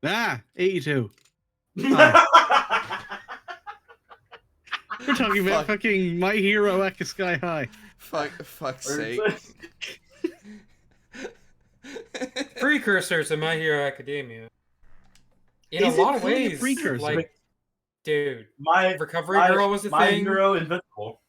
82. Hi. We're talking about fucking My Hero at Sky High. Fuck's sake. Precursors to My Hero Academia. In Is a lot it of really a ways, precursor? like, dude, My Recovery Girl was a My thing. Hero Invincible.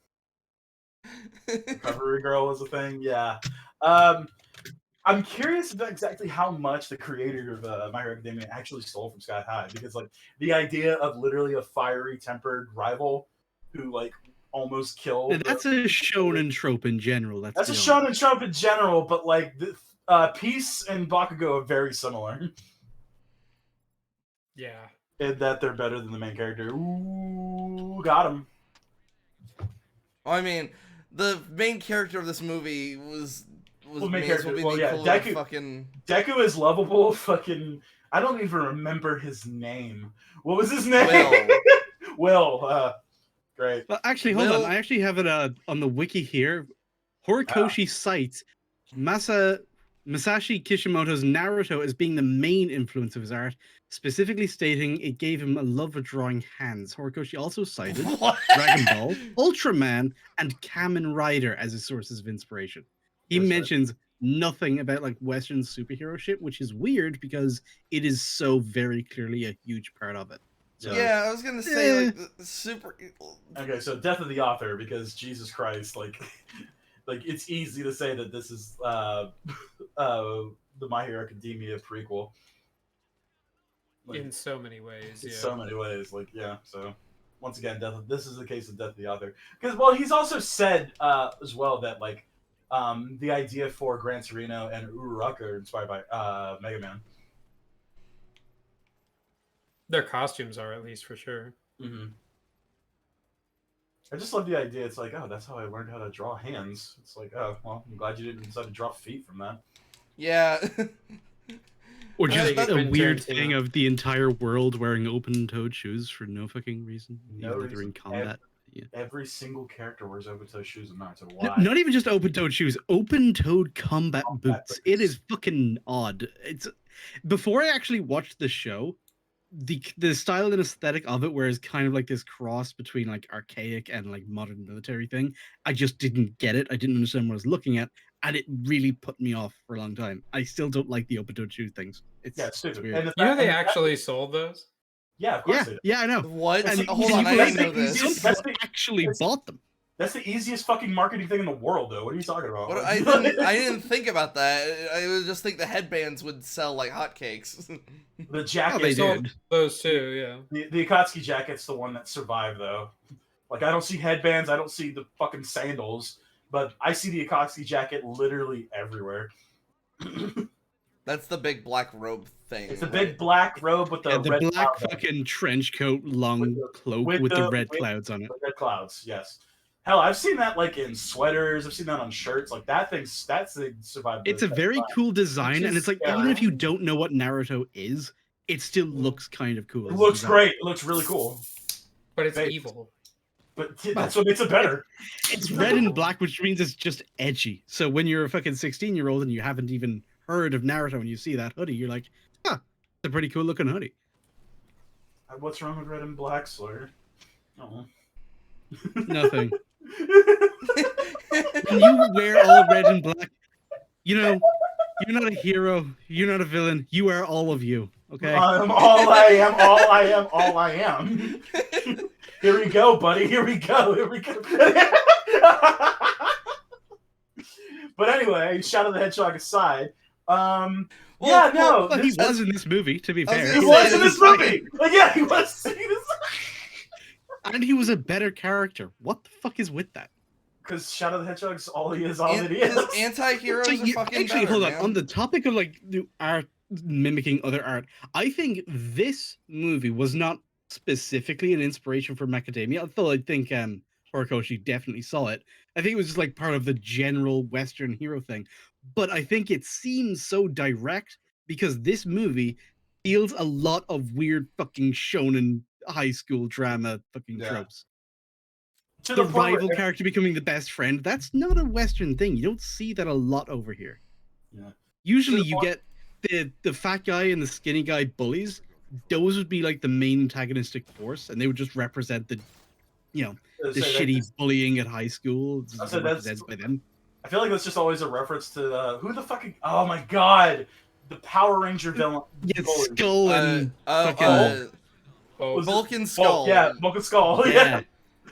Recovery Girl was a thing, yeah. I'm curious about exactly how much the creator of My Hero Academia actually stole from Sky High, because like the idea of literally a fiery tempered rival who like almost killed. That's a shonen trope in general. That's a shonen trope in general, but like Peace and Bakugo are very similar. Yeah. In that they're better than the main character. Ooh, got him. Well, I mean, the main character of this movie was main character. Well, yeah, fucking... Deku is lovable. Fucking, I don't even remember his name. What was his name? Will. Great. Well, actually, hold on. I actually have it on the wiki here. Horikoshi cites Masashi Kishimoto's Naruto as being the main influence of his art, specifically stating it gave him a love of drawing hands. Horikoshi also cited Dragon Ball, Ultraman, and Kamen Rider as his sources of inspiration. He mentions nothing about like Western superhero shit, which is weird because it is so very clearly a huge part of it. So, yeah, I was gonna say like the super. Okay, so death of the author, because Jesus Christ, like, like it's easy to say that this is the My Hero Academia prequel. Like, in so many ways, in so many ways, like yeah. So once again, this is the case of death of the author, because well, he's also said as well that like the idea for Gran Torino and Uraraka are inspired by Mega Man. Their costumes are, at least, for sure. Mm-hmm. I just love the idea. It's like, oh, that's how I learned how to draw hands. It's like, oh, well, I'm glad you didn't decide to draw feet from that. Yeah. Or just a weird thing of the entire world wearing open-toed shoes for no fucking reason. No even reason. They're in combat. Every single character wears open-toed shoes in Naruto. Why? Not even just open-toed shoes, open-toed combat boots. It is fucking odd. It's before I actually watched the show, the style and aesthetic of it, where it's kind of like this cross between like archaic and like modern military thing, I just didn't get it. I didn't understand what I was looking at, and it really put me off for a long time. I still don't like the open-toed shoe things. It's stupid. Weird. And you know they actually sold those? Yeah, of course they did. Yeah, I know. What? And hold on, I didn't know this. Some people actually bought them. That's the easiest fucking marketing thing in the world, though. What are you talking about? What, I didn't think about that. I would just think the headbands would sell like hotcakes. The jackets, they did. Those too, yeah. The Akatsuki jacket's the one that survived, though. Like, I don't see headbands, I don't see the fucking sandals, but I see the Akatsuki jacket literally everywhere. That's the big black robe thing. It's the big black robe with the red black fucking trench coat, long cloak with the red clouds on it. Red clouds, yes. Hell, I've seen that like in sweaters. I've seen that on shirts. Like that's the survived. It's a very cool design, and it's like even if you don't know what Naruto is, it still looks kind of cool. It looks great. It looks really cool. But it's evil. But that's what makes it better. It's red and black, which means it's just edgy. So when you're a fucking 16-year-old and you haven't even heard of Naruto and you see that hoodie, you're like, huh, it's a pretty cool looking hoodie. What's wrong with red and black, Slayer? Oh. Nothing. When you wear all red and black, you know, you're not a hero, you're not a villain, you are all of you, okay? I'm all I am, all I am, all I am. Here we go, buddy, here we go, here we go. But anyway, Shadow the Hedgehog aside, he was in this movie, to be fair. He was in this movie! Like, yeah, he was in this. And he was a better character. What the fuck is with that? Because Shadow the Hedgehog's all he is, all that he is. Anti-heroes are fucking actually, better, hold on. man. On the topic of like the art mimicking other art, I think this movie was not specifically an inspiration for Macadamia, although I think Horikoshi definitely saw it. I think it was just like part of the general Western hero thing. But I think it seems so direct because this movie feels a lot of weird fucking shonen high school drama fucking tropes. The rival character becoming the best friend, that's not a Western thing. You don't see that a lot over here. Yeah. Usually you get the fat guy and the skinny guy bullies, those would be like the main antagonistic force, and they would just represent the, the So that shitty just, bullying at high school. This I is said that's. represented by them. I feel like that's just always a reference to who the fucking. Oh my god, the Power Ranger villain. Yeah, bully. Skull and fucking Oh, Was it Bulk and Bulk? Skull. Yeah, Bulk and Skull. yeah.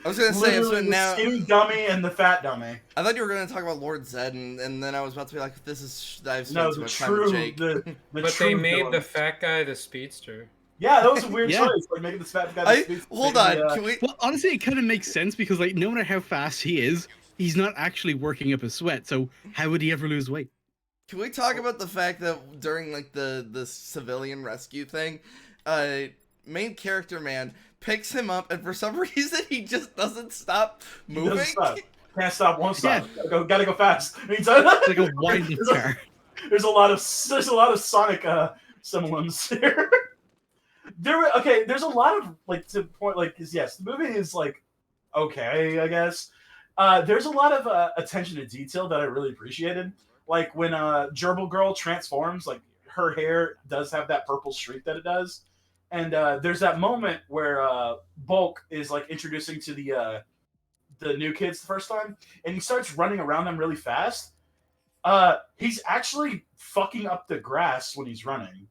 I was gonna say, Literally so the now skinny dummy and the fat dummy. I thought you were gonna talk about Lord Zed, and then I was about to be like, "This is I've spent No, too the much time with true, Jake." the but true they made villain. the fat guy the speedster. Yeah, that was a weird Yeah. choice. Like making the fat guy. Hold on, can we? Well, honestly, it kind of makes sense because, like, no matter how fast he is, he's not actually working up a sweat. So how would he ever lose weight? Can we talk about the fact that during like the civilian rescue thing, main character man picks him up, and for some reason he just doesn't stop moving. Doesn't stop. Can't stop, won't stop. Yeah. Gotta go fast. It's like a winding car. There's a lot of Sonic symbols here. There's a lot of like to point like 'cause yes, the movie is like okay, I guess. There's a lot of attention to detail that I really appreciated. Like when Gerbil Girl transforms, like her hair does have that purple streak that it does. And there's that moment where Bulk is like introducing to the new kids the first time, and he starts running around them really fast. He's actually fucking up the grass when he's running.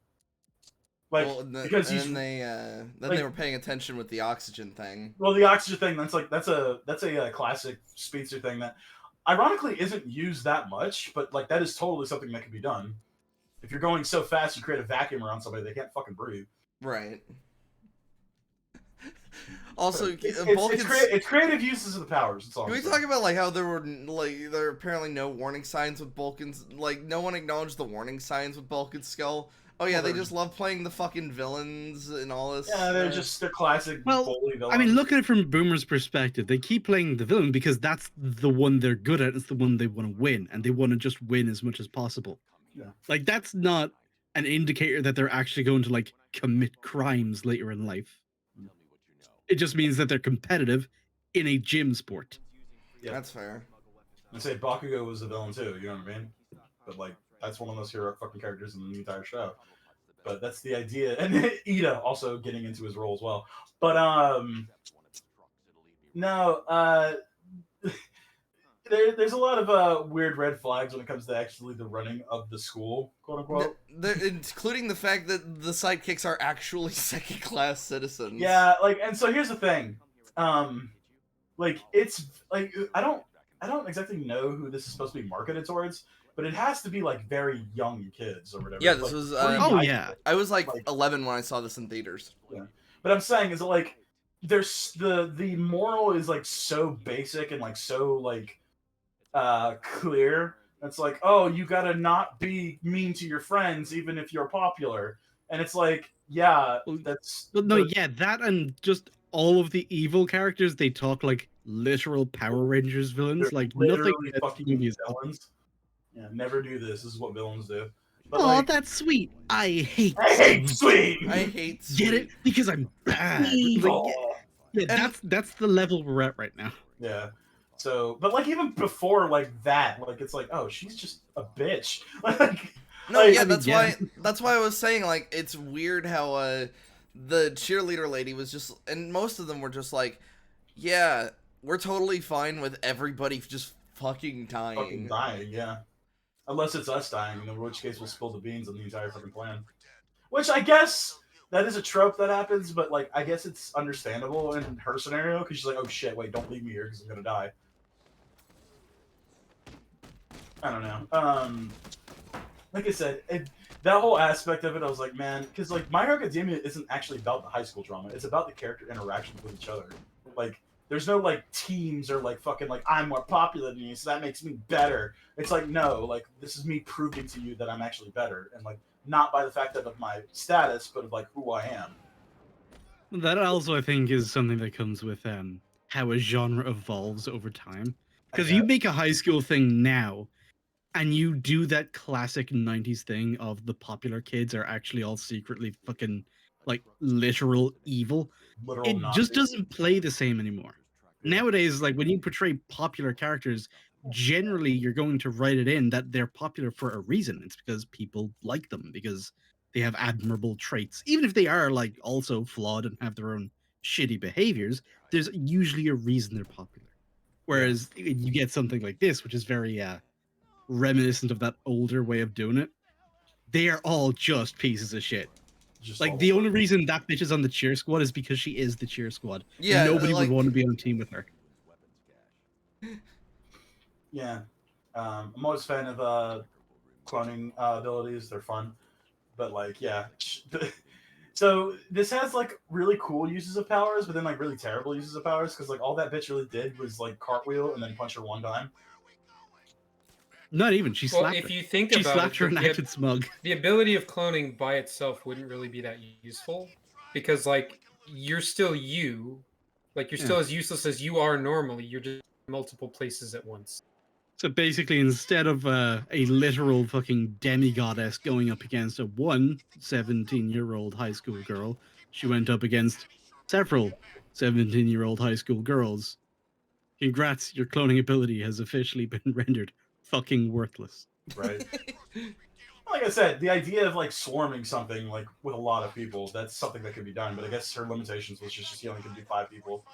Like because he's then like, they were paying attention with the oxygen thing. well, the oxygen thing that's a classic speedster thing that ironically isn't used that much, but like that is totally something that can be done. If you're going so fast, you create a vacuum around somebody, they can't fucking breathe. Right. Also, It's creative uses of the powers. That's all. Can we talk about like how there were apparently no warning signs with Bulk and like no one acknowledged the warning signs with Bulk and Skull? Oh yeah, they just love playing the fucking villains and all this. Yeah, they're classic bully villains. I mean, look at it from Boomer's perspective. They keep playing the villain because that's the one they're good at. It's the one they want to win, and they want to just win as much as possible. Yeah. Like that's not an indicator that they're actually going to like commit crimes later in life. It just means that they're competitive in a gym sport. Yeah. That's fair. I say Bakugo was a villain too. You know what I mean? But like, that's one of those hero fucking characters in the entire show. But that's the idea, and Ida also getting into his role as well. But no, there's a lot of weird red flags when it comes to actually the running of the school, quote unquote. Including the fact that the sidekicks are actually second-class citizens. Yeah, like, and so here's the thing, like it's like I don't exactly know who this is supposed to be marketed towards, but it has to be like very young kids or whatever. Yeah, this like, was. Oh yeah, I was like 11 when I saw this in theaters. Yeah. But I'm saying is that like there's the moral is like so basic and like so like clear. It's like, oh, you gotta not be mean to your friends even if you're popular. And it's like, yeah, that's yeah, that and just all of the evil characters, they talk like literal Power Rangers villains. Like nothing fucking villains. Yeah, never do this. This is what villains do. But oh, like, that's sweet. I hate sweet. I hate sweet. Get it? Because I'm bad. Like, yeah, that's the level we're at right now. Yeah. So, but like even before like that, like it's like, oh, she's just a bitch. Like, no, like, yeah, that's why I was saying like it's weird how the cheerleader lady was just, and most of them were just like, yeah, we're totally fine with everybody just fucking dying. Fucking dying, yeah. Unless it's us dying, in which case we'll spill the beans on the entire fucking plan. Which I guess that is a trope that happens, but like I guess it's understandable in her scenario because she's like, oh shit, wait, don't leave me here because I'm gonna die. I don't know. Like I said, that whole aspect of it, I was like, man, because like My Hero Academia isn't actually about the high school drama. It's about the character interactions with each other. Like, there's no like teams or like fucking like I'm more popular than you, so that makes me better. It's like no, like this is me proving to you that I'm actually better, and like not by the fact of my status, but of like who I am. That also I think is something that comes with how a genre evolves over time. Because you make a high school thing now, and you do that classic 90s thing of the popular kids are actually all secretly fucking like literal evil. It just doesn't play the same anymore. Nowadays, like when you portray popular characters, generally you're going to write it in that they're popular for a reason. It's because people like them, because they have admirable traits, even if they are like also flawed and have their own shitty behaviors. There's usually a reason they're popular. Whereas you get something like this, which is very reminiscent of that older way of doing it. They are all just pieces of shit. Just Like all the only reason that bitch is on the cheer squad is because she is the cheer squad. Yeah, Nobody would like want to be on a team with her. Yeah. I'm always a fan of cloning abilities. They're fun. But like, yeah. So this has like really cool uses of powers, but then like really terrible uses of powers because like all that bitch really did was like cartwheel and then punch her one time. Not even. She Well, slapped if her. you think She about slapped it, her and acted smug. the ability of cloning by itself wouldn't really be that useful because, like, you're still you. Like, you're Yeah. still as useless as you are normally. You're just in multiple places at once. So basically, instead of a literal fucking demigoddess going up against a 17-year-old high school girl, she went up against several 17-year-old high school girls. Congrats, your cloning ability has officially been rendered fucking worthless. Right. Like I said, the idea of like swarming something like with a lot of people, that's something that could be done. But I guess her limitations was just she only can do 5 people.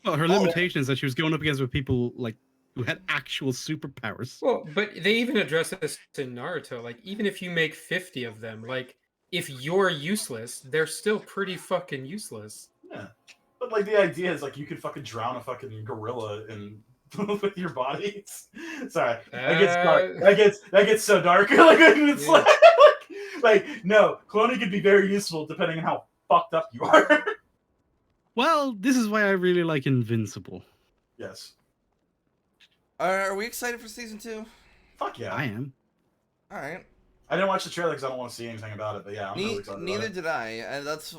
Well, her Oh. limitation is that she was going up against with people like who had actual superpowers. Well, but they even address this in Naruto. Like, even if you make 50 of them, like, if you're useless, they're still pretty fucking useless. Yeah. But like the idea is like you could fucking drown a fucking gorilla in with your body. Sorry, that gets dark. That gets so dark. Like it's Yeah. like no, cloning could be very useful depending on how fucked up you are. Well, this is why I really like Invincible. Yes. Are we excited for season 2? Fuck yeah. I am. All right. I didn't watch the trailer because I don't want to see anything about it. But yeah, I'm really excited. Neither about it. did I, and that's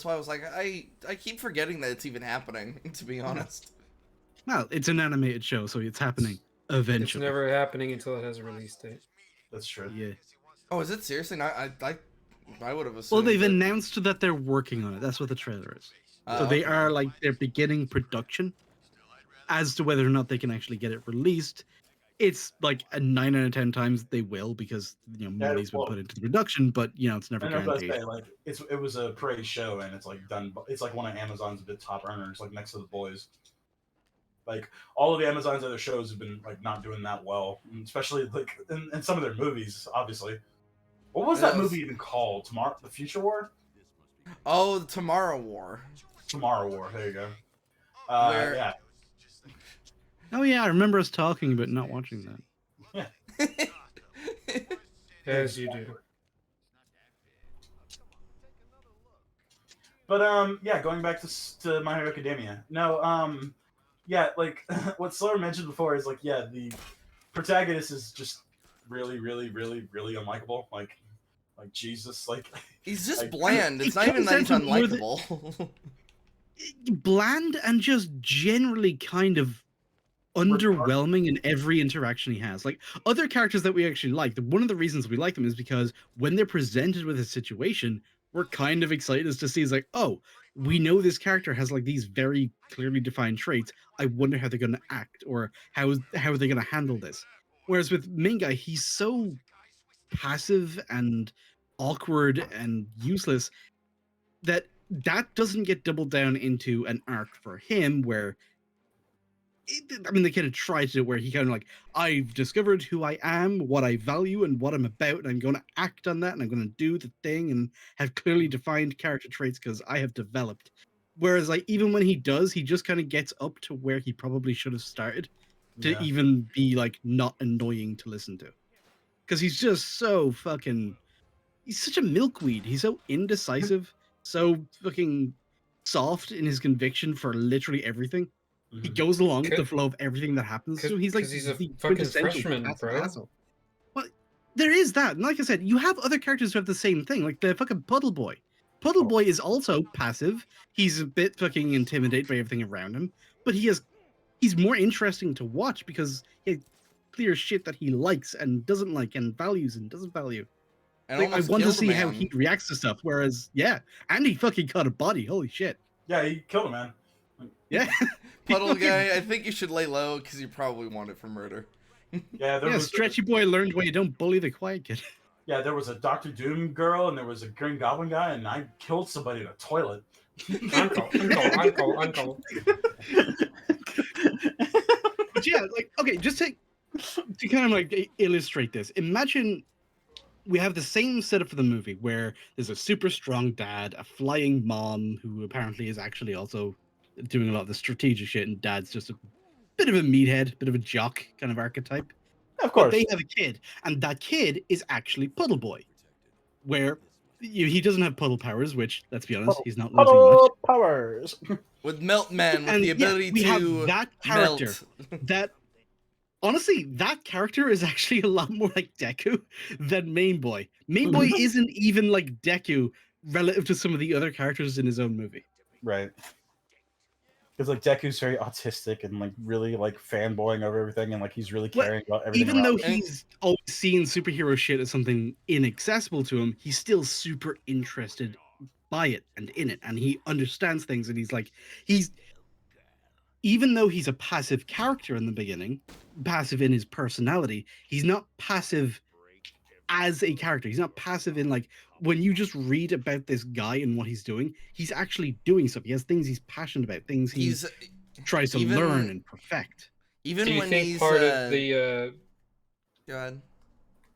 why I was like, I keep forgetting that it's even happening. To be honest. Well, it's an animated show, so it's happening It's eventually. never happening until it has a release date. That's true. Yeah. Oh, is it seriously? Not, I would have assumed. Well, they've that- announced that they're working on it. That's what the trailer is. So Oh, they okay. are like they're beginning production. As to whether or not they can actually get it released, it's like a 9 out of 10 times they will because money's been put into the production, but it's never I know what I guaranteed. say. Like it was a praise show, and it's like done. It's like one of Amazon's big top earners, like next to The Boys. Like all of the Amazon's other shows have been like not doing that well, especially like in some of their movies. Obviously, what was that movie even called? Tomorrow, The Future War. Oh, the Tomorrow War. Tomorrow War. There you go. Where- Yeah. Oh yeah, I remember us talking about not watching that. As you do. But yeah, going back to My Hero Academia. No, yeah, like what Slur mentioned before is like, yeah, the protagonist is just really, really, really, really unlikable. Like Jesus, like He's just like, bland. It's it not even comes that he's down to more than- unlikable. Bland and just generally kind of underwhelming in every interaction he has. Like other characters that we actually like, one of the reasons we like them is because when they're presented with a situation, we're kind of excited as to see is like, oh, we know this character has like these very clearly defined traits. I wonder how they're going to act or how are they going to handle this. Whereas with Mingai, he's so passive and awkward and useless that doesn't get doubled down into an arc for him where they kind of try to do it where he kind of like, I've discovered who I am, what I value, and what I'm about, and I'm going to act on that, and I'm going to do the thing, and have clearly defined character traits because I have developed. Whereas, like, even when he does, he just kind of gets up to where he probably should have started to yeah. even be like not annoying to listen to, because he's just so fucking. He's such a milkweed. He's so indecisive, so fucking soft in his conviction for literally everything. He Mhm. goes along with the flow of everything that happens. So he's like 'cause he's a the fucking quintessential freshman, passive bro. asshole. Well, there is that. And like I said, you have other characters who have the same thing, like the fucking Puddle Boy. Puddle Boy is also passive. He's a bit fucking intimidated by everything around him, but he's more interesting to watch because he has clear shit that he likes and doesn't like and values and doesn't value. And Like, I almost want to killed a see how man. he reacts to stuff. Whereas, yeah, and he fucking caught a body. Holy shit. Yeah, he killed a man. Yeah. Puddle guy, I think you should lay low because you probably want it for murder. Yeah, there Yeah, was Stretchy Boy learned why you don't bully the quiet kid. Yeah, there was a Doctor Doom girl and there was a Green Goblin guy, and I killed somebody in a toilet. Uncle. But yeah, like okay, just to kind of like illustrate this, imagine we have the same setup for the movie where there's a super strong dad, a flying mom who apparently is actually also doing a lot of the strategic shit, and dad's just a bit of a meathead, bit of a jock kind of archetype. Of But course. they have a kid, and that kid is actually Puddle Boy, where he doesn't have puddle powers, which, let's be honest, he's not losing much. Puddle powers. With Melt Man, with And the yeah, ability we have to that character melt. that honestly, that character is actually a lot more like Deku than Main Boy. Main Boy isn't even like Deku relative to some of the other characters in his own movie. Right. Because like Deku's very autistic and like really like fanboying over everything, and like he's really Well, caring about everything. even though around him. he's always seen superhero shit as something inaccessible to him, he's still super interested by it and in it, and he understands things, and he's even though he's a passive character in the beginning, passive in his personality, he's not passive as a character. He's not passive in like when you just read about this guy and what he's doing, he's actually doing stuff. He has things he's passionate about, things he He's tries to even- learn and perfect. even Do you when think he's part of the go ahead.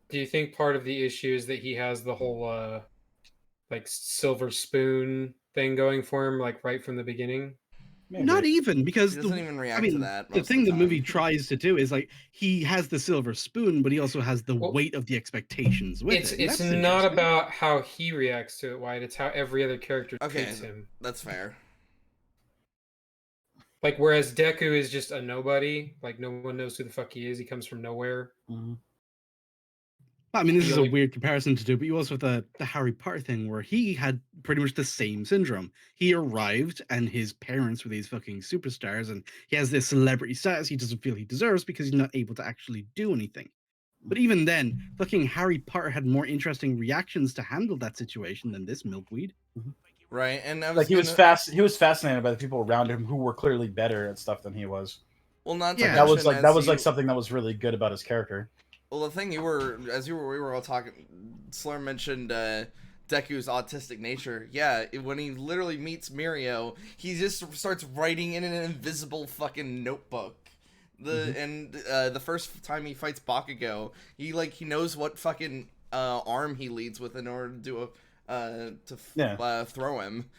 do you think part of the issue is that he has the whole like silver spoon thing going for him, like right from the beginning? Maybe. Not even, because He doesn't even react I to mean, that the most of thing the the movie time. tries to do is like he has the silver spoon, but he also has the Well, weight of the expectations with It's it. and it's that's not interesting. about how he reacts to it, Wyatt. It's how every other character Okay, treats him. that's fair. Like whereas Deku is just a nobody, like no one knows who the fuck he is. He comes from nowhere. Mhm. I mean, this He is only- a weird comparison to do, but you also have the Harry Potter thing where he had pretty much the same syndrome. He arrived and his parents were these fucking superstars, and he has this celebrity status he doesn't feel he deserves because he's not able to actually do anything. But even then, fucking Harry Potter had more interesting reactions to handle that situation than this milkweed. Right, and I was Like he was gonna- he was fascinated by the people around him who were clearly better at stuff than he was. Well, not to Yeah. That mention was like as you- something that was really good about his character. Well, the thing we were all talking. Slur mentioned Deku's autistic nature. Yeah, when he literally meets Mirio, he just starts writing in an invisible fucking notebook. The first time he fights Bakugo, he knows what fucking arm he leads with in order to do throw him.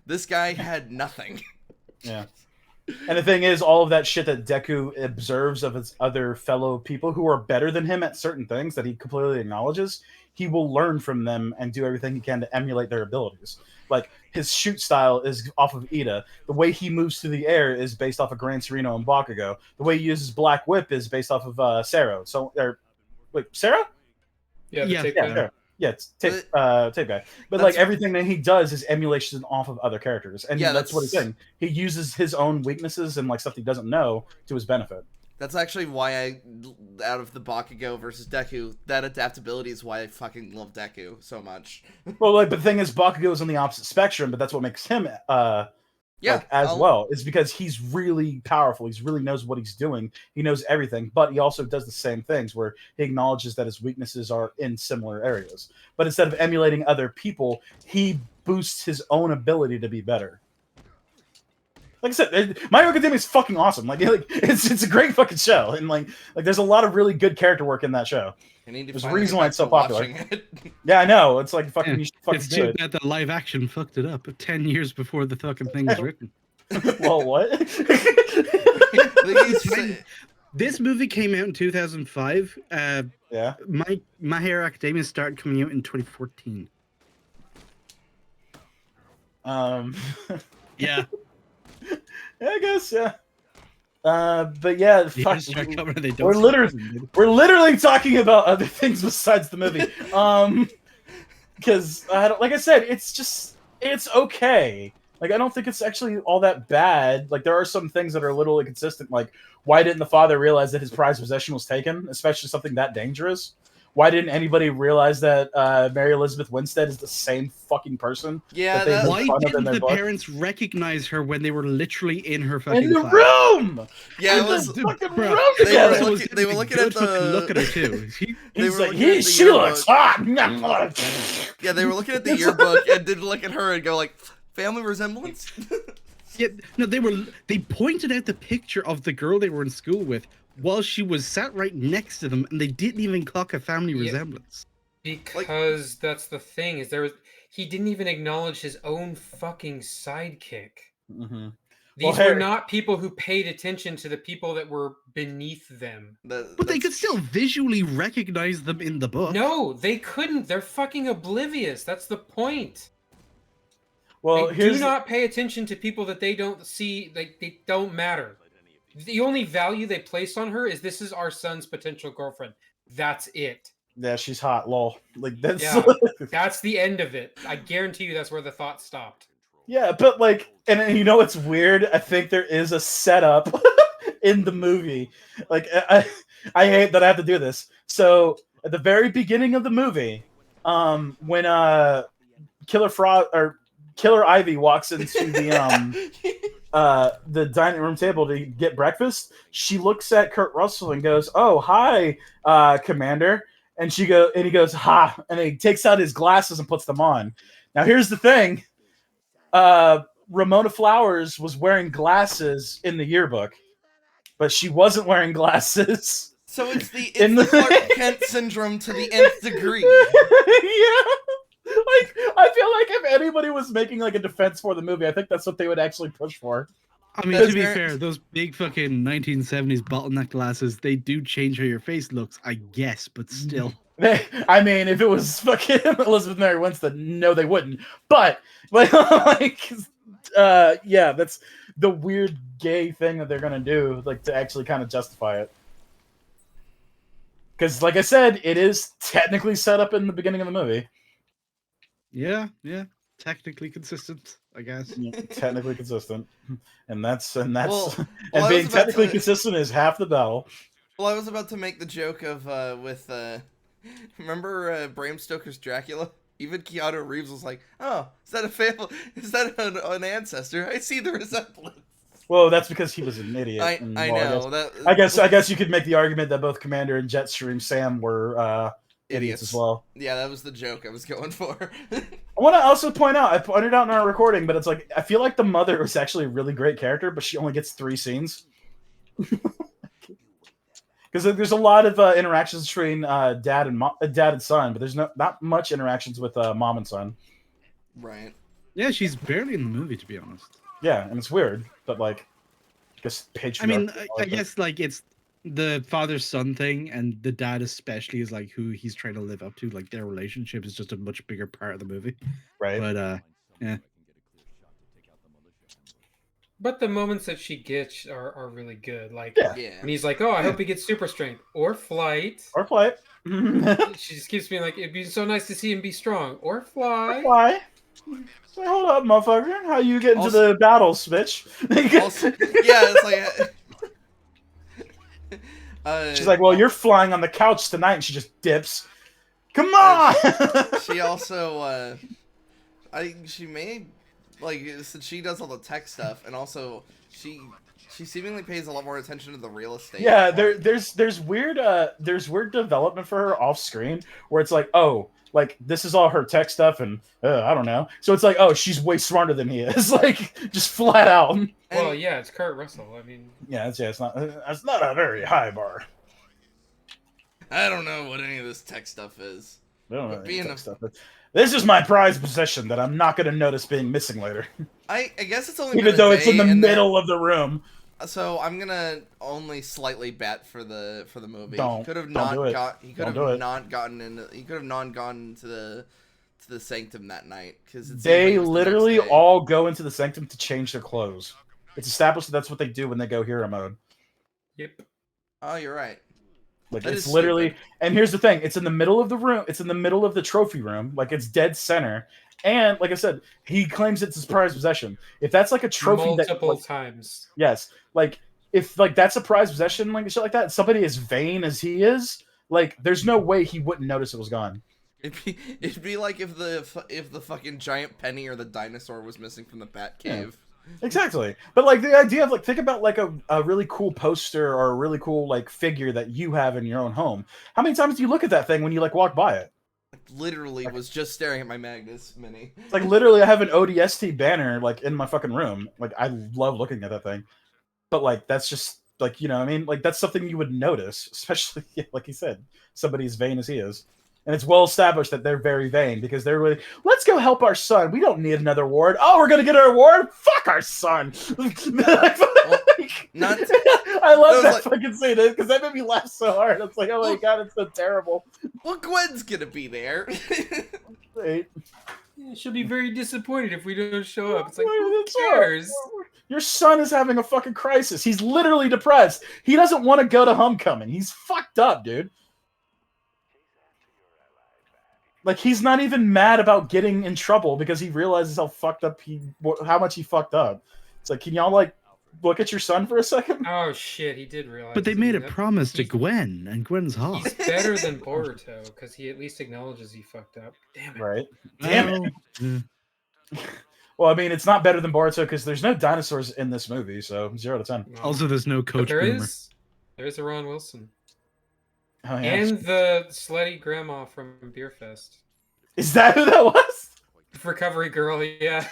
This guy had nothing. Yeah. And the thing is, all of that shit that Deku observes of his other fellow people who are better than him at certain things that he completely acknowledges, he will learn from them and do everything he can to emulate their abilities. Like, his shoot style is off of Ida. The way he moves through the air is based off of Gran Torino and Bakugo. The way he uses Black Whip is based off of Sero. So, wait, Sarah? Yeah, the Yeah, tape yeah. guy. Sure. Yeah, it's tape guy. But That's- like everything that he does is emulation off of other characters, and Yeah, that's what he's that's- saying. He uses his own weaknesses and like stuff he doesn't know to his benefit. That's actually why out of the Bakugo versus Deku, that adaptability is why I fucking love Deku so much. Well, like the thing is, Bakugo is on the opposite spectrum, but that's what makes him Yeah, like, as well. Is because he's really powerful. He really knows what he's doing. He knows everything, but he also does the same things where he acknowledges that his weaknesses are in similar areas. But instead of emulating other people, he boosts his own ability to be better. Like I said, My Hero Academia is fucking awesome. Like it's a great fucking show, and like there's a lot of really good character work in that show. I need to There's a finally reason get why back it's so to popular. watching it. Yeah, I know. It's like fucking. Yeah, You should fucking It's do too it. bad the live action fucked it up 10 years before the fucking thing was written. Well, what? This movie came out in 2005. Yeah. My Hero Academia started coming out in 2014. Yeah. Yeah, I guess, yeah. But yeah, They fuck, just start coming and they don't we're start literally coming. we're literally talking about other things besides the movie. Because like I said, it's okay. Like I don't think it's actually all that bad. Like there are some things that are a little inconsistent. Like why didn't the father realize that his prized possession was taken, especially something that dangerous? why didn't anybody realize that Mary Elizabeth Winstead is the same fucking person? Yeah, they that- make Why fun of in didn't their the book? parents recognize her when they were literally in her fucking In the class? room. Yeah, it In was. the fucking Bruh, room They were together. looking- they were looking at good fucking the- look at her too. They He's were like, looking at the she looks yearbook. hot. Yeah, they were looking at the yearbook and didn't look at her and go like, family resemblance. Yeah, no, they pointed out the picture of the girl they were in school with while she was sat right next to them, and they didn't even clock a family Yeah. resemblance. Because that's the thing is he didn't even acknowledge his own fucking sidekick. Mm-hmm. These were not people who paid attention to the people that were beneath them. But they could still visually recognize them in the book. No, they couldn't. They're fucking oblivious. That's the point. Well, They do not pay attention to people that they don't see. Like, they don't matter. The only value they place on her is this is our son's potential girlfriend. That's it. Yeah, she's hot. Lol. Like that's. Yeah, that's the end of it. I guarantee you that's where the thought stopped. Yeah, but like, and you know what's weird? I think there is a setup in the movie. Like, I hate that I have to do this. So at the very beginning of the movie, when Killer Ivy walks into the dining room table to get breakfast, she looks at Kurt Russell and goes, "Oh, hi, Commander." And he goes, "Ha!" And he takes out his glasses and puts them on. Now, here's the thing: Ramona Flowers was wearing glasses in the yearbook, but she wasn't wearing glasses. So it's the Clark Kent syndrome to the nth degree. Yeah. Like, I feel like if anybody was making like a defense for the movie, I think that's what they would actually push for. I mean, to be fair, those big fucking 1970s bottleneck glasses, they do change how your face looks, I guess, but still. I mean, if it was fucking Elizabeth Mary Winstead, no, they wouldn't. But, yeah, that's the weird gay thing that they're gonna do, like, to actually kind of justify it. Because, like I said, it is technically set up in the beginning of the movie. Yeah, technically consistent, I guess. Technically consistent, and that's Well, and I being was about technically to- consistent is half the battle. Well, I was about to make the joke of remember Bram Stoker's Dracula? Even Keanu Reeves was like, "Oh, is that a family? Is that an ancestor? I see the resemblance." Well, that's because he was an idiot. I know that. I guess you could make the argument that both Commander and Jetstream Sam were idiots as well. Yeah, that was the joke I was going for. I want to also point out, I pointed out in our recording, but it's like, I feel like the mother was actually a really great character, but she only gets 3 scenes. Because there's a lot of interactions between dad and son, but there's not much interactions with mom and son. Right. Yeah, she's barely in the movie, to be honest. Yeah, and it's weird, but like, I guess I mean, I guess like it's the father-son thing, and the dad especially is like who he's trying to live up to. Like their relationship is just a much bigger part of the movie, right? But yeah. But the moments that she gets are really good. Like, Yeah. when he's like, "Oh, I hope he gets super strength or flight." Or flight. She just keeps being like, "It'd be so nice to see him be strong or fly." Why? So hold up, motherfucker. How you get into Also- the battles, bitch? Also, yeah, it's like. She's like, "Well, you're flying on the couch tonight," and she just dips. Come on. She also, she may, like, since she does all the tech stuff, and also she seemingly pays a lot more attention to the real estate. Yeah, there's weird development for her off screen where it's like, oh, like this is all her tech stuff, and I don't know. So it's like, oh, she's way smarter than he is, like just flat out. Well, yeah, it's Kurt Russell. I mean, yeah, it's not a very high bar. I don't know what any of this tech stuff is. I don't know But any being tech stuff, but this is my prized possession that I'm not going to notice being missing later, I guess it's only even been a though it's in day the and middle of the room. So I'm gonna only slightly bet for the movie. Don't. He could have Don't not do it. got. He could Don't do have it. not gotten in. He could have not gone to the sanctum that night because They literally all go into the sanctum to change their clothes. It's established that that's what they do when they go hero mode. yep. Oh, you're right. Like That it's is literally, stupid. and here's the thing: it's in the middle of the room. It's in the middle of the trophy room. Like it's dead center. And like I said, he claims it's his prized possession. If that's like a trophy Multiple that, times. yes, like if like that's a prized possession, like shit like that, somebody as vain as he is, Like, there's no way he wouldn't notice it was gone. It'd be like if the fucking giant penny or the dinosaur was missing from the Bat Cave. Exactly. But like the idea of like think about like a really cool poster or a really cool like figure that you have in your own home. How many times do you look at that thing when you like walk by it? Literally was just staring at my Magnus Mini. It's like literally I have an ODST banner like in my fucking room. Like I love looking at that thing. But like that's just like, you know what I mean? Like that's something you would notice, especially like he said, somebody as vain as he is. And it's well established that they're very vain because they're really, let's go help our son. We don't need another award. Oh, we're gonna get our award? Fuck our son. Well, not, I love that like, fucking scene because that made me laugh so hard. It's like, oh my god, it's so terrible. Well, Gwen's gonna be there. Right. Yeah, she'll be very disappointed if we don't show up. It's like, Why who is it so? cares? Your son is having a fucking crisis. He's literally depressed. He doesn't want to go to homecoming. He's fucked up, dude. Like he's not even mad about getting in trouble because he realizes how fucked up how much he fucked up. It's like, can y'all like look at your son for a second? Oh shit, he did realize. But they made a that. promise to Gwen, and Gwen's hot. He's better than Boruto because he at least acknowledges he fucked up. Damn it. Right? Damn it. Well, I mean, it's not better than Boruto because there's no dinosaurs in this movie, so 0 to 10. No. Also, there's no But Coach there Boomer. is a Ron Wilson. Oh, yeah. And the slutty grandma from Beer Fest. Is that who that was? Recovery girl, yeah. Yeah,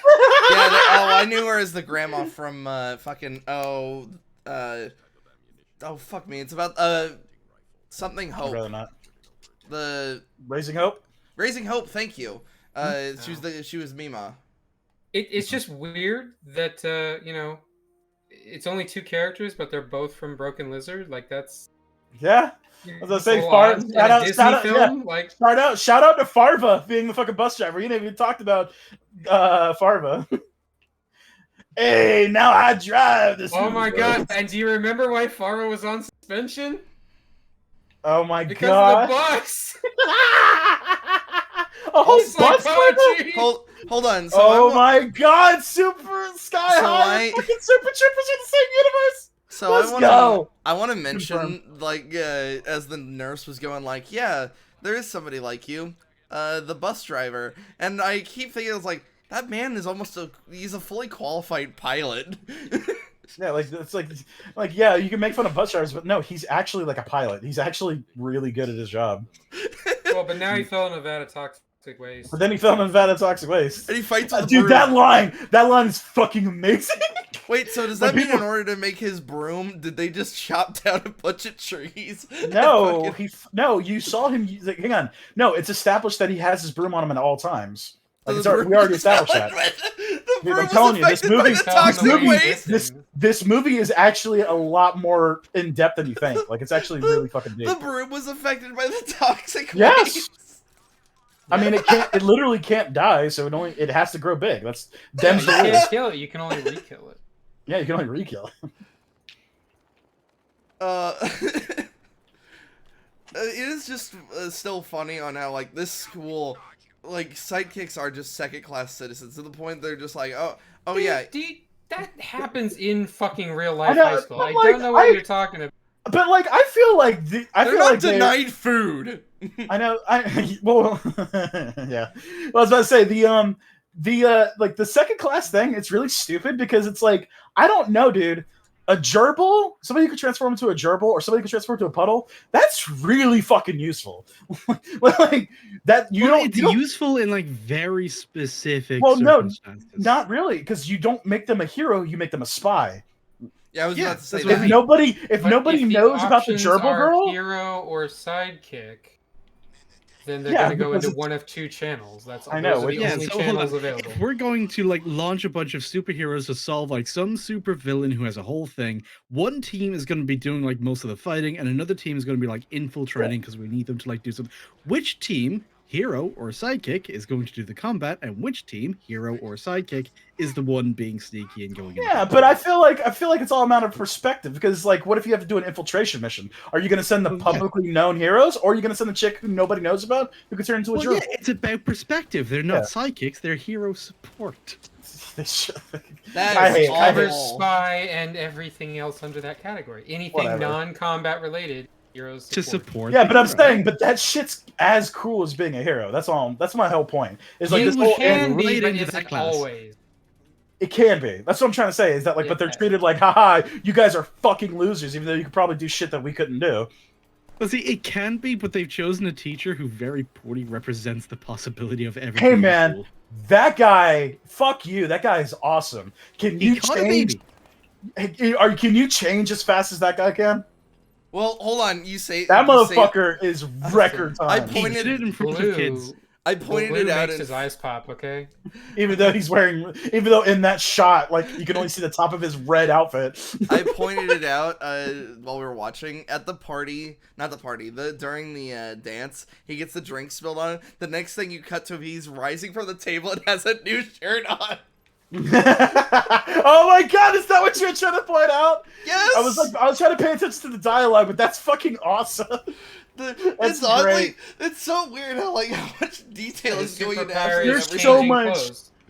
I knew her as the grandma from fucking oh fuck me. It's about something I'd Hope. rather not. The Raising Hope? Raising Hope, thank you. She was Mima. It's just weird that you know, it's only 2 characters, but they're both from Broken Lizard. Like that's Yeah. As I say, shout out to Farva being the fucking bus driver. You didn't even talked about Farva. Hey, now I drive this. Oh my god! And do you remember why Farva was on suspension? Oh my Because god! of the bus. A whole bus Psychology. Hold on. So oh my god! Super Sky So High, and fucking Super Troopers are the same universe. So Let's go. I want to mention, Confirm. like, as the nurse was going, like, yeah, there is somebody like you, the bus driver, and I keep thinking, it's like, that man is he's a fully qualified pilot. Yeah, like it's like yeah, you can make fun of bus drivers, but no, he's actually like a pilot. He's actually really good at his job. Well, but now he fell in Nevada toxic waste. But then he fell in Nevada toxic waste. And he fights with the Dude, broom. that line is fucking amazing. Wait, so does that mean in order to make his broom, did they just chop down a bunch of trees? No, you saw him. Like, hang on, no, it's established that he has his broom on him at all times. Like, we already established that. The Dude, broom I'm telling you, was affected by the toxic waste. This movie is actually a lot more in depth than you think. Like, it's actually really fucking deep. The broom was affected by the toxic Yes. waste. I mean, it literally can't die, so it has to grow big. That's them's You the rules. can't kill it. You can only re-kill it. Yeah, you can only re-kill it. It is just still funny on how, like, this school, like, sidekicks are just second-class citizens to the point they're just like, oh yeah. Dude, that happens in fucking real life know, high school. but, I like, don't know what you're talking about. But like, I feel like They're feel not like denied food. I know. Well, yeah. Well, I was about to say like the second class thing. It's really stupid because it's like I don't know, dude. A gerbil, somebody who could transform into a gerbil, or somebody who could transform into a puddle. That's really fucking useful. Like that, It's useful in like very specific. Well, no, circumstances. not really, because you don't make them a hero. You make them a spy. Yeah, I was about to say that's that. what If But nobody if the knows about the options gerbil are girl, hero or sidekick, then they're Yeah, going to go because into one of 2 channels. That's I know, those are the yeah, only so hold on. channels available. If we're going to like launch a bunch of superheroes to solve like some super villain who has a whole thing, one team is going to be doing like most of the fighting, and another team is going to be like infiltrating because we need them to like do something. Which team, hero or sidekick, is going to do the combat, and which team, hero or sidekick, is the one being sneaky and going? yeah, but I feel like it's all a matter of perspective because like, what if you have to do an infiltration mission? Are you going to send the publicly known heroes, or are you going to send the chick who nobody knows about who could turn into a gerbil? Yeah, it's about perspective. They're not sidekicks; they're hero support. That is Cyber awful. spy and everything else under that category. Anything Whatever. non-combat related Heroes to support. support. Yeah, the but I'm hero. saying, but that shit's as cool as being a hero. That's all. That's my whole point. It's like You this whole. can be, right but into that isn't class. always. It can be. That's what I'm trying to say. Is that like, but they're Yeah. treated like, haha, you guys are fucking losers, even though you could probably do shit that we couldn't do. But see, it can be, but they've chosen a teacher who very poorly represents the possibility of ever Hey being man, cool. that guy. Fuck you. That guy is awesome. Can He you caught a change? baby. Can you change as fast as that guy can? Well, hold on. You say That you say- motherfucker is record I time. He pointed- did it in front of kids. Blue, I pointed Blue it out makes in his eyes pop. Okay. Even though in that shot, like you can only see the top of his red outfit. I pointed it out while we were watching at the party, not the party, during the dance. He gets the drink spilled on him. The next thing you cut to, he's rising from the table and has a new shirt on. Oh my god, is that what you were trying to point out? Yes. I was trying to pay attention to the dialogue, but that's fucking awesome. It's oddly, it's so weird how much detail is going into absolutely There's everything. so much.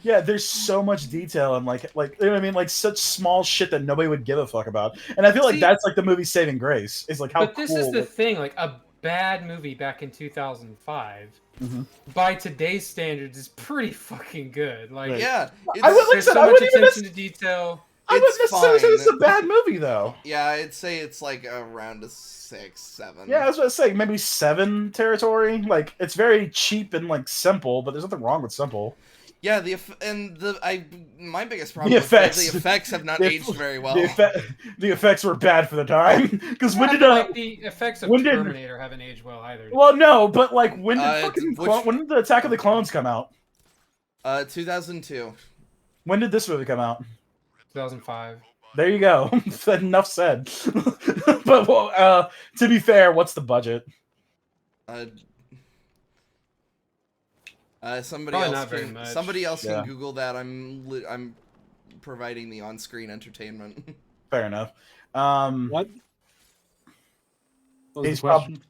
Yeah, there's so much detail and like you know what I mean, like such small shit that nobody would give a fuck about. And I feel like See, that's like the movie's saving grace. Is like how But this cool. is the thing, like a bad movie back in 2005, Mhm. by today's standards, is pretty fucking good. Like, Right. Yeah, I would like there's said, so I much wouldn't even attention to detail. I wouldn't it's necessarily say fine. this is a bad movie though. Yeah, I'd say it's like around a 6, 7. Yeah, I was gonna say maybe 7 territory. Like it's very cheap and like simple, but there's nothing wrong with simple. Yeah, my biggest problem is effects. that the effects have not The- aged very well. The effects were bad for the time. Because when I did feel like the effects of when did- Terminator haven't aged well either. Well, no, but like when did which- when did the Attack of the Clones come out? 2002. When did this movie come out? 2005. There you go. Enough said. But well, to be fair, what's the budget? Somebody Probably else not very can much. somebody else Yeah. can Google that. I'm providing the on-screen entertainment. Fair enough. What? What was He's the question?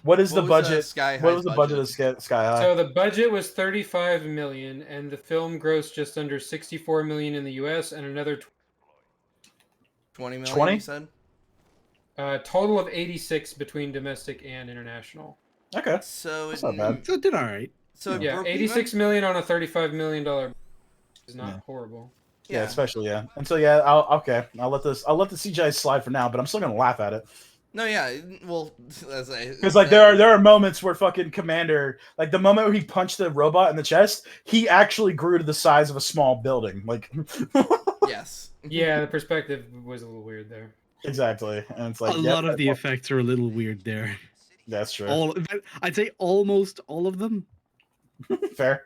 What is the What was, budget? Sky What High's was the budget of Sky High? So the budget was 35 million, and the film grossed just under 64 million in the U.S. and another 20 million. 20? You said. total of 86 between domestic and international. Okay. So That's not bad. So it did all right. So it Yeah, broke 86 even? million on a 35 million dollar is not Yeah. horrible. Yeah, especially And so yeah, I'll let the CGI slide for now, but I'm still gonna laugh at it. No, yeah. Well, Because like there are moments where fucking Commander, like the moment where he punched the robot in the chest, he actually grew to the size of a small building. Like Yes. Yeah, the perspective was a little weird there. exactly, and it's like A lot of the effects are a little weird there. That's true. I'd say almost all of them. Fair.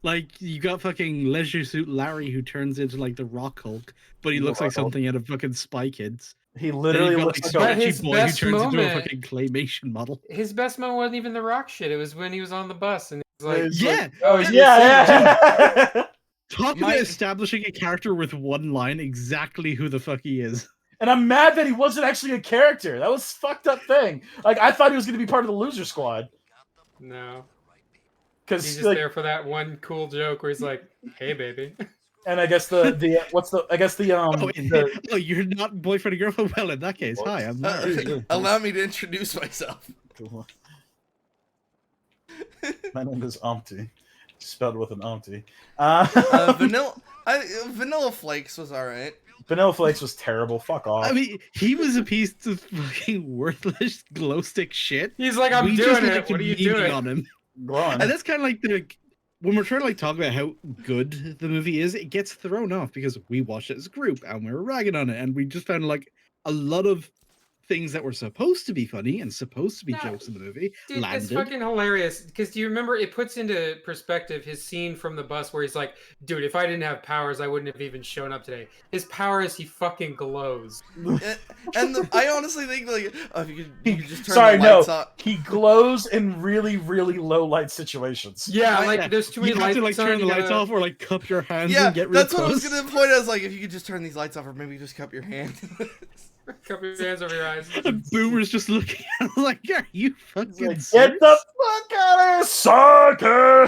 Like you got fucking Leisure Suit Larry who turns into like the Rock Hulk, but he The looks like Rock Hulk. something out of fucking Spy Kids. He Then literally you've got, looks like like But Stretchy his Boy who best turns into a moment- fucking claymation model. His best moment wasn't even the rock shit. It was when he was on the bus and he was like, It's Yeah, "Oh, you're yeah. talk My- about establishing a character with one line exactly who the fuck he is. And I'm mad that he wasn't actually a character. That was a fucked up thing. Like I thought he was gonna be part of the loser squad. No, Because he's just there for that one cool joke where he's like, "Hey, baby." and I guess the what's the I guess the Oh, you're not boyfriend and girlfriend? Well, in that case, hi, I'm married. Allow me to introduce myself. My name is Umpty, spelled with an Umpty. Vanilla Flakes was all right. Vanilla Flakes was terrible. Fuck off. I mean, he was a piece of fucking worthless glow stick shit. He's like, "I'm We doing just it. liked What are you memeing doing?" on him. Glowing. And that's kind of like when we're trying to like talk about how good the movie is, it gets thrown off because we watched it as a group and we were ragging on it, and we just found like a lot of things that were supposed to be funny and supposed to be No, jokes in the movie Dude, landed. it's fucking hilarious. Because do you remember it puts into perspective his scene from the bus where he's like, "Dude, if I didn't have powers, I wouldn't have even shown up today." His power is he fucking glows. And I honestly think like, oh, if you could just turn Sorry, the no. lights off. He glows in really, really low light situations. Yeah, I- like there's too many You have lights to like on, turn the you lights gotta- off or like cup your hands Yeah, and get real that's close. what I was gonna point. I was like, if you could just turn these lights off, or maybe just cup your hand. Cup your hands over your eyes. And Boomer's just looking at him like, are you fucking Like, serious? get the fuck out of here, sucker!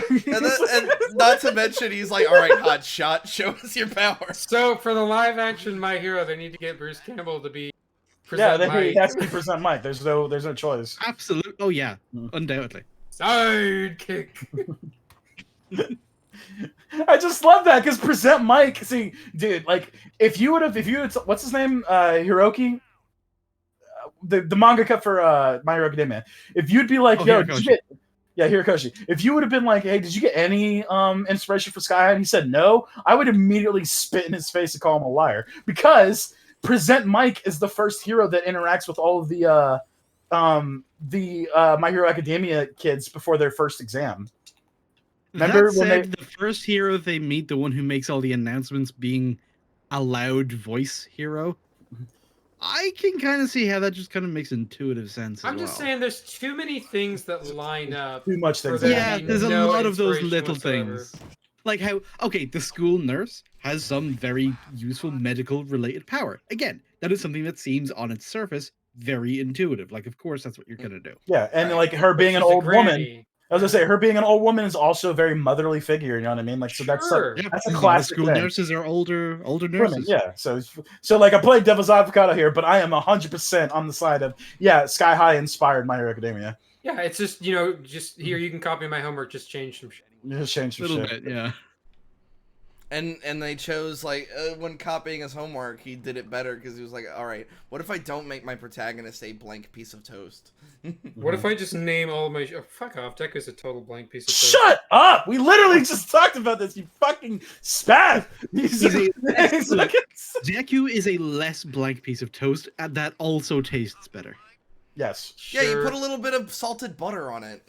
and not to mention, he's like, all right, hot shot, show us your power. So for the live action My Hero, they need to get Bruce Campbell to be Yeah, Present they Mike. has to be present Mike. There's no choice. Absolute. Oh yeah, Mm. undoubtedly. Sidekick. I just love that because present Mike. See, dude, like if you would, what's his name, Hiroki, the mangaka for My Hero Academia. If you'd be like, Oh, yo, did you Hirokoshi. get, yeah, Hirokoshi. If you would have been like, hey, did you get any inspiration for Sky High? And he said no, I would immediately spit in his face and call him a liar because present Mike is the first hero that interacts with all of the My Hero Academia kids before their first exam. Remember That when they? said, the first hero they meet, the one who makes all the announcements, being a loud voice hero, I can kind of see how that just kind of makes intuitive sense as I'm well. just saying, there's too many things that line up. Too much for things. there Yeah, to be there's a no lot of those inspiration little whatsoever. things. Like how, okay, the school nurse has some very useful medical related power. Again, that is something that seems on its surface very intuitive. Like, of course, that's what you're going to do. Yeah, and Right. like her But being an she's a old woman. granny. I was gonna say her being an old woman is also a very motherly figure. You know what I mean? Like, so that's like Sure. Yeah, that's a a lot of classic school thing. nurses are older Women, nurses. yeah. So like I played devil's advocate here, but I am 100% on the side of Sky High inspired My Hero Academia. Yeah, it's just just here you can copy my homework, just change some shit. Just change A some little shit. bit, yeah. And they chose like when copying his homework, he did it better because he was like, all right, what if I don't make my protagonist a blank piece of toast? What if I just name all of my? Oh, fuck off! Deku's a total blank piece of. toast. Shut up! We literally just talked about this. You fucking spaz. He's Deku is a less blank piece of toast that also tastes better. Yes. Yeah, you Sure. put a little bit of salted butter on it.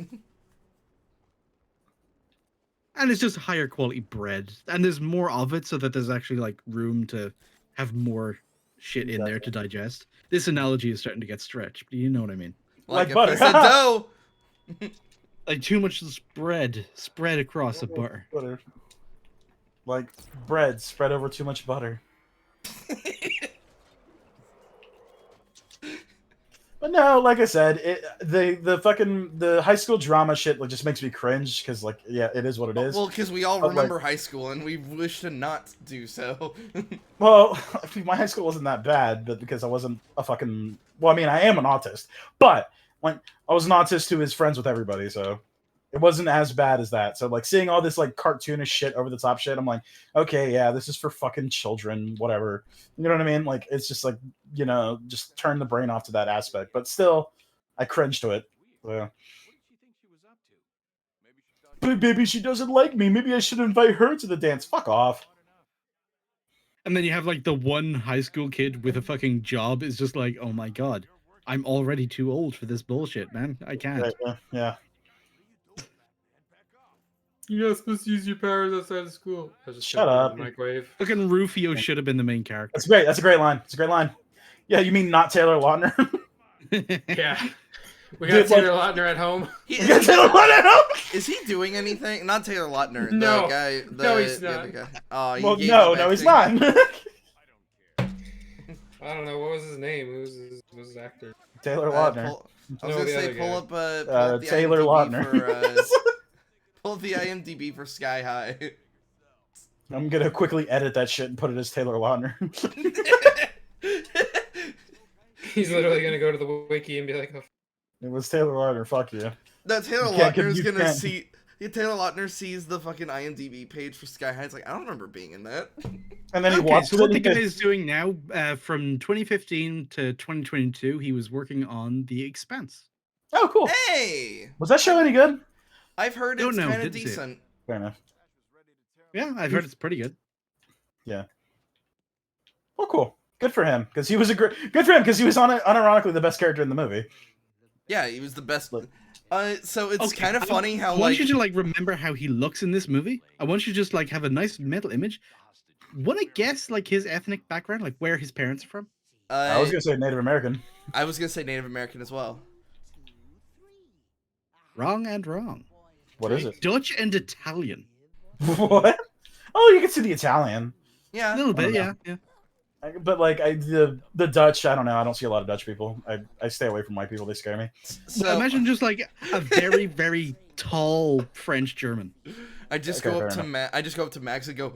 And it's just higher quality bread. And there's more of it so that there's actually like room to have more shit in there to digest. This analogy is starting to get stretched, but you know what I mean. Like a butter. piece of dough. Like too much spread across a butter. Butter. Like bread spread over too much butter. But no, like I said, the high school drama shit like just makes me cringe because like it is what it is. Well, because we all But, remember high school and we wish to not do so. Well, my high school wasn't that bad, but because I wasn't a fucking well, I mean I am an autist, but like I was an autist who is friends with everybody, so it wasn't as bad as that. So like seeing all this like cartoonish shit, over the top shit, I'm like, okay, yeah, this is for fucking children, whatever. You know what I mean? Like it's just like just turn the brain off to that aspect. But still, I cringe to it. So. But maybe she doesn't like me. Maybe I should invite her to the dance. Fuck off. And then you have like the one high school kid with a fucking job is just like, oh my god, I'm already too old for this bullshit, man. I can't. Yeah. You're not supposed to use your powers outside of school. I just Shut put it in up. the microwave. Fucking Rufio should have been the main character. That's great. That's a great line. It's a great line. Yeah, you mean not Taylor Lautner? Yeah. We got Dude, Taylor Lautner at home. You got Taylor Lautner? Is he doing anything? Not Taylor Lautner. The No. guy. No, he's the other not. guy. Oh, you Well, gave no, him he's acting. not. I don't know what was his name. Who was his actor? Taylor Uh, Lautner. I was No, gonna the say other pull guy. up, pull up the Taylor IMDb Lautner. pull up the IMDb for Sky High. I'm gonna quickly edit that shit and put it as Taylor Lautner. He's literally gonna go to the wiki and be like, oh, It was Taylor Lautner. Fuck you. No, Taylor You can't- Lautner's you gonna can't. see. Yeah, Taylor Lautner sees the fucking IMDb page for Sky High. It's like, I don't remember being in that. And then he Okay, watched so what the it. guy is doing now, from 2015 to 2022, he was working on The Expanse. Oh, cool. Hey, Was that show any good? I've heard Don't it's know, kind of didn't see it. decent. Fair enough. Yeah, I've heard it's pretty good. Well, cool. Good for him because he was good for him because he was unironically the best character in the movie. Yeah, he was the best. Look. So it's Okay, kind of funny how I want like you to like remember how he looks in this movie. I want you to just like have a nice mental image. Want to guess like his ethnic background, like where his parents are from? I was gonna say Native American. I was gonna say Native American as well. Wrong and wrong. What is it? Dutch and Italian. What? Oh, you can see the Italian, A Yeah, little bit, know. yeah. but like the Dutch. I don't know. I don't see a lot of Dutch people. I stay away from white people. They scare me. so Imagine just like a very, very tall French German. I just Okay, go up fair to I just go up to Max and go,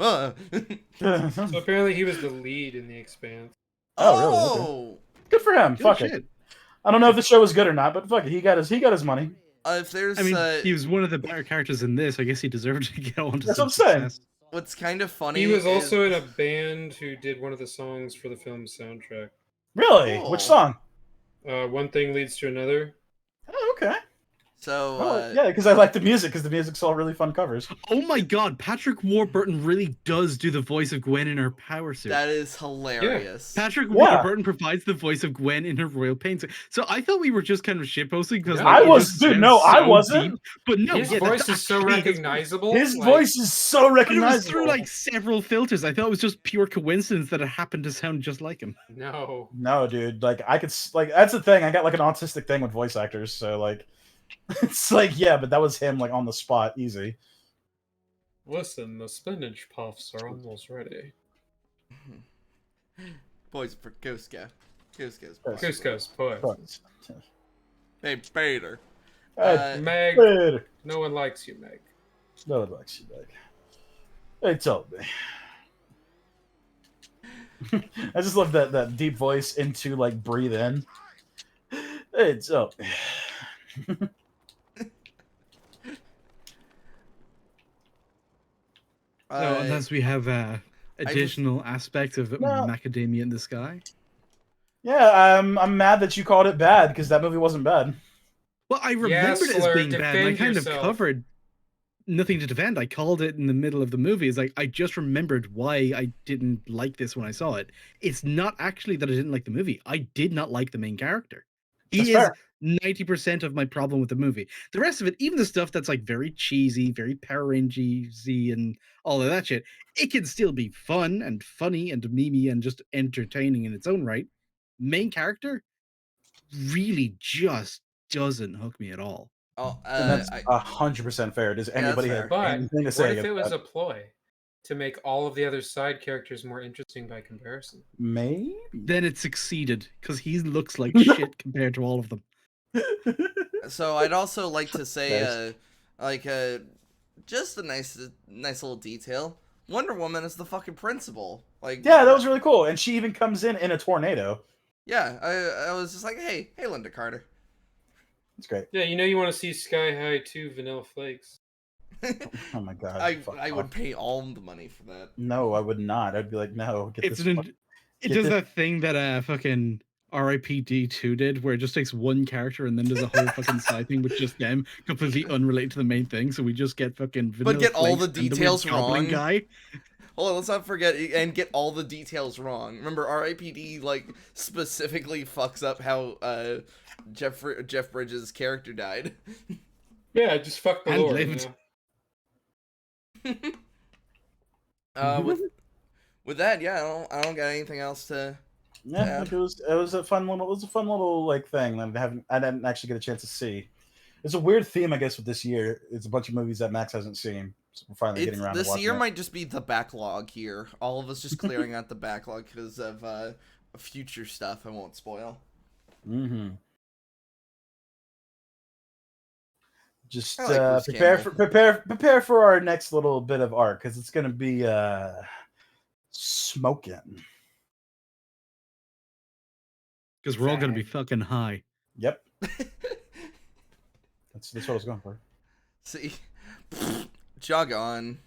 So apparently he was the lead in The Expanse. Oh, really? Okay. Good for him. Good Fuck it. shit. I don't know if the show was good or not, but fuck it. He got his money. If there's, I mean, he was one of the better characters in this. I guess he deserved to get on to That's some what I'm saying. success. what's kind of funny, He was is- also in a band who did one of the songs for the film's soundtrack. Really? Cool. Which song? One thing leads to another. Oh, okay. So Well, yeah, because I like the music, because the music's all really fun covers. Oh my god, Patrick Warburton really does do the voice of Gwen in her power suit. that is hilarious. Patrick Yeah. Warburton provides the voice of Gwen in her royal pain suit. So I thought we were just kind of shitposting because No. like, I it was- just dude, sounds no, I so wasn't. deep. But no, His yeah, voice that's is so actually his- recognizable. His like- voice is so But it was recognizable. through like several filters. I thought it was just pure coincidence that it happened to sound just like him. No. No, dude. Like I could like that's the thing. I got like an autistic thing with voice actors, so like it's like yeah, but that was him like on the spot, easy. Listen, the spinach puffs are almost ready. Boys for Cusco. Cusco's Yes. Cusco's boy. But, Hey, Bader. hey, Meg, hey, no one likes you, Meg. no one likes you, like. They told me. I just love that deep voice into like breathe in. Hey, told me. No, unless we have additional just- aspects of No. macadamia in the sky. Yeah, I'm mad that you called it bad because that movie wasn't bad. Well, I remembered it as Slur, being bad. And I defend kind yourself. of covered nothing to defend. I called it in the middle of the movie. It's like I just remembered why I didn't like this when I saw it. It's not actually that I didn't like the movie. I did not like the main character. He That's is 90% of my problem with the movie. The rest of it, even the stuff that's like very cheesy, very Power Rangers-y and all of that shit, it can still be fun and funny and memey and just entertaining in its own right. Main character really just doesn't hook me at all. Oh, And that's 100% fair. Does that's anybody fair. have But anything to what say if it against was that? a ploy to make all of the other side characters more interesting by comparison? Maybe. Then it succeeded because he looks like shit compared to all of them. So I'd also like to say, Nice. just a nice little detail. Wonder Woman is the fucking principal. Like, Yeah, that was really cool. And she even comes in a tornado. yeah. I was just like, hey, Linda Carter. It's great. Yeah, you know you want to see Sky High 2 Vanilla Flakes. Oh my god. I fuck would off. pay all the money for that. No, I would not. I'd be like, no. Get It's this an, fuck- it get does this- that thing that fucking R.I.P. D2 did, where it just takes one character and then there's a whole fucking side thing with just them, completely unrelated to the main thing. So we just get fucking Vanilla get all Flakes the and weird details goblin wrong. guy. Hold on, let's not forget and get all the details wrong. Remember, R.I.P.D. like specifically fucks up how Jeff Bridges' character died. Yeah, just fuck the And Lord. lived. With that, yeah, I don't got anything else to. Yeah, like it was a fun little like thing that I didn't actually get a chance to see. It's a weird theme, I guess, with this year. It's a bunch of movies that Max hasn't seen. So we're finally getting around to This watching year it. might just be the backlog here. All of us just clearing out the backlog because of future stuff. I won't spoil. Mm-hmm. Just I like Bruce prepare for our next little bit of art because it's gonna be smoking. Because we're all going to be fucking high. Yep, that's what I was going for. See, jog on.